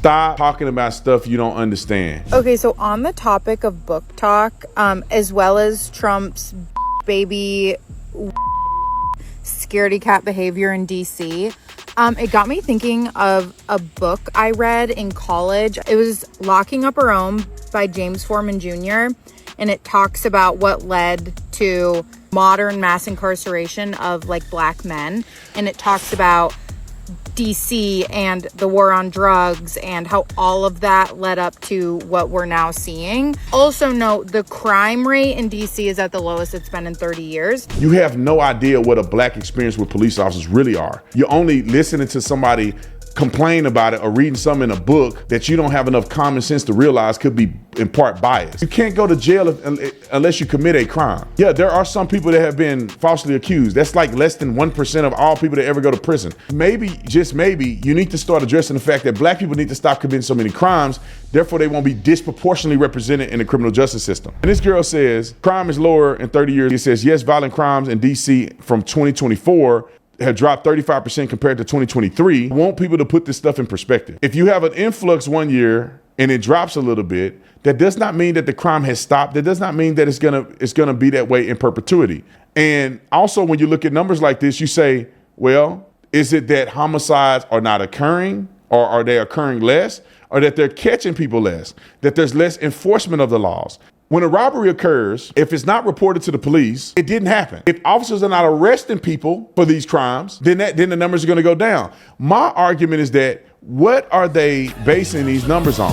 Stop talking about stuff you don't understand. Okay, so on the topic of book talk, as well as Trump's baby scaredy cat behavior in DC, it got me thinking of a book I read in college. It was Locking Up Her Own by James Foreman Jr., and it talks about what led to modern mass incarceration of like Black men, and it talks about DC and the war on drugs and how all of that led up to what we're now seeing. Also note, the crime rate in DC is at the lowest it's been in 30 years. You have no idea what a Black experience with police officers really are. You're only listening to somebody complain about it or reading something in a book that you don't have enough common sense to realize could be in part biased. You can't go to jail unless you commit a crime. Yeah, there are some people that have been falsely accused. That's like less than 1% of all people that ever go to prison. Maybe, just maybe, you need to start addressing the fact that Black people need to stop committing so many crimes, therefore they won't be disproportionately represented in the criminal justice system. And this girl says crime is lower in 30 years. It says, yes, violent crimes in DC from 2024 have dropped 35% compared to 2023. I want people to put this stuff in perspective. If you have an influx one year and it drops a little bit, that does not mean that the crime has stopped. That does not mean that it's gonna be that way in perpetuity. And also, when you look at numbers like this, you say, well, is it that homicides are not occurring, or are they occurring less, or that they're catching people less, that there's less enforcement of the laws? When a robbery occurs, if it's not reported to the police, it didn't happen. If officers are not arresting people for these crimes, then the numbers are going to go down. My argument is that what are they basing these numbers on?